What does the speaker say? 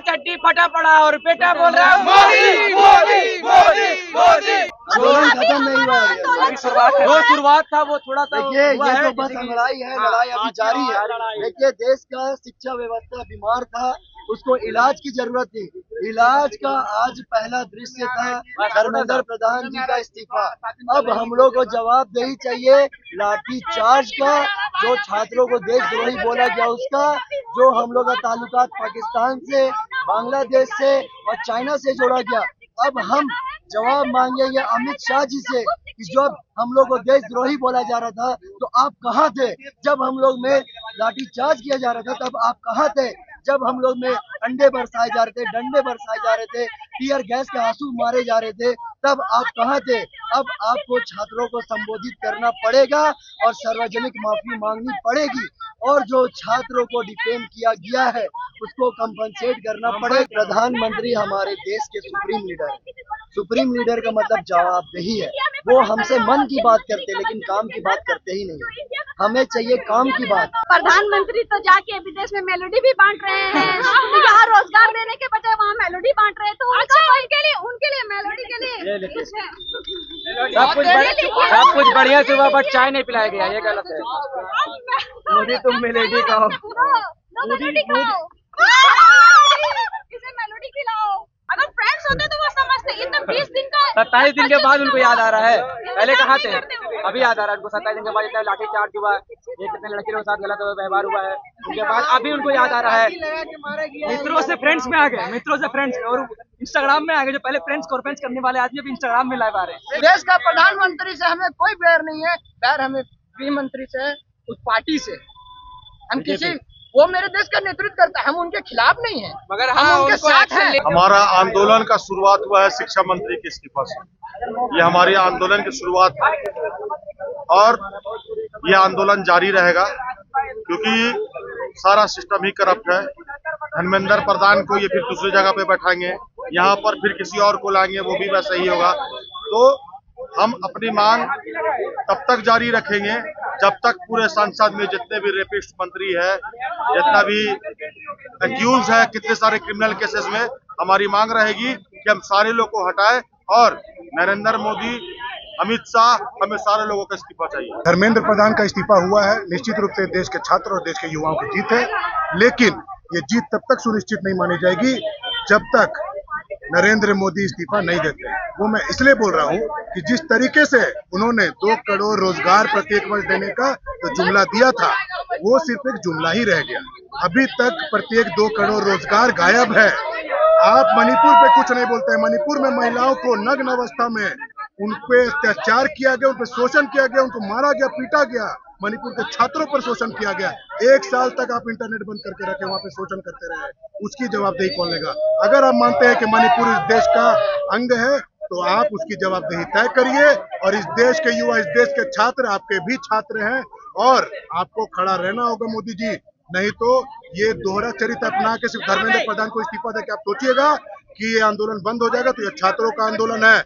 चड्डी फटा पड़ा और बेटा बोल रहा है मोदी मोदी मोदी मोदी। आंदोलन खत्म नहीं हुआ है, अभी शुरुआत था वो थोड़ा सा देखिए हुआ ये है, तो बस लड़ाई है, लड़ाई अभी जारी है। देखिए देश का शिक्षा व्यवस्था बीमार था, उसको इलाज की जरूरत थी। इलाज का आज पहला दृश्य था धर्मेंद्र प्रधान जी का इस्तीफा। अब हम लोग को जवाबदेही चाहिए लाठी चार्ज का, जो छात्रों को देशद्रोही बोला गया उसका, जो हम लोग का ताल्लुकात पाकिस्तान से, बांग्लादेश से और चाइना से जोड़ा गया। अब हम जवाब मांगेंगे अमित शाह जी से कि जब हम लोग को देशद्रोही बोला जा रहा था तो आप कहाँ थे? जब हम लोग में लाठीचार्ज किया जा रहा था तब आप कहाँ थे? जब हम लोग में अंडे बरसाए जा रहे थे, डंडे बरसाए जा रहे थे, टीयर गैस के आंसू मारे जा रहे थे, तब आप कहाँ थे? अब आपको छात्रों को संबोधित करना पड़ेगा और सार्वजनिक माफी मांगनी पड़ेगी, और जो छात्रों को डिफेम किया गया है उसको कंपनसेट करना पड़ेगा। प्रधानमंत्री हमारे देश के सुप्रीम लीडर, सुप्रीम लीडर का मतलब जवाबदेही है। वो हमसे मन की बात करते लेकिन काम की बात करते ही नहीं। हमें चाहिए काम की बात। प्रधानमंत्री तो जाके विदेश में मेलोडी भी बांट रहे हैं, यहाँ रोजगार देने के बजाय वहाँ मेलोडी बांट रहे हैं, तो उनके लिए मेलोडी के लिए सब कुछ बढ़िया से हुआ, बट चाय नहीं पिलाया गया, ये गलत है। मोदी तुम मेलोडी खाओ, मेलोडी खाओ, इसे मेलोडी खिलाओ। अगर फ्रेंड्स होते तो वो समझते। ये तो 20 दिन का 27 दिन के बाद उनको याद आ रहा है, पहले कहाँ थे? अभी याद आ रहा है उनको 27 दिन के बाद, इतना लाठी चार्ज हुआ, ये कितने लड़कियों के साथ गलत व्यवहार हुआ है, उनके बाद अभी उनको याद आ रहा है। मित्रों से फ्रेंड्स में आ गए, मित्रों से फ्रेंड्स, और इंस्टाग्राम में आ गए। जो पहले फ्रेंड्स कॉन्फ्रेंस करने वाले आदमी अभी इंस्टाग्राम में लाइव आ रहे हैं। देश का प्रधानमंत्री से हमें कोई बैर नहीं है, बैर हमें गृह मंत्री से, उस पार्टी से। हम किसी, वो मेरे देश का नेतृत्व करता है, हम उनके खिलाफ नहीं है, मगर हम उनके साथ हैं। हमारा आंदोलन का शुरुआत हुआ है शिक्षा मंत्री के इस्तीफा से। ये हमारी आंदोलन की शुरुआत है और ये आंदोलन जारी रहेगा, क्योंकि सारा सिस्टम ही करप्ट है। धर्मेंद्र प्रधान को ये फिर दूसरी जगह पे बैठाएंगे, यहाँ पर फिर किसी और को लाएंगे, वो भी वैसा ही होगा। तो हम अपनी मांग तब तक जारी रखेंगे जब तक पूरे संसद में जितने भी रेपिस्ट मंत्री है, जितना भी एक्यूज है कितने सारे क्रिमिनल केसेस में, हमारी मांग रहेगी कि हम सारे लोग को हटाएं और नरेंद्र मोदी, अमित शाह, हमें सारे लोगों का इस्तीफा चाहिए। धर्मेंद्र प्रधान का इस्तीफा हुआ है, निश्चित रूप से देश के छात्र और देश के युवाओं की जीत है, लेकिन ये जीत तब तक सुनिश्चित नहीं मानी जाएगी जब तक नरेंद्र मोदी इस्तीफा नहीं देते। वो मैं इसलिए बोल रहा हूँ कि जिस तरीके से उन्होंने 2 करोड़ रोजगार प्रत्येक वर्ष देने का जो जुमला दिया था, वो सिर्फ एक जुमला ही रह गया। अभी तक प्रत्येक 2 करोड़ रोजगार गायब है। आप मणिपुर पे कुछ नहीं बोलते हैं। मणिपुर में महिलाओं को नग्न अवस्था में उन पे अत्याचार किया गया, उन पे शोषण किया गया, उनको मारा गया, पीटा गया। मणिपुर के छात्रों पर शोषण किया गया। 1 साल तक आप इंटरनेट बंद करके रखे, वहां पे शोषण करते रहे, उसकी जवाबदेही कौन लेगा? अगर आप मानते हैं कि मणिपुर इस देश का अंग है तो आप उसकी जवाबदेही तय करिए, और इस देश के युवा, इस देश के छात्र आपके भी छात्र हैं और आपको खड़ा रहना होगा मोदी जी। नहीं तो ये दोहरा चरित्र अपना के सिर्फ धर्मेंद्र प्रधान को इस्तीफा देकर आप सोचिएगा कि ये आंदोलन बंद हो जाएगा, तो ये छात्रों का आंदोलन है।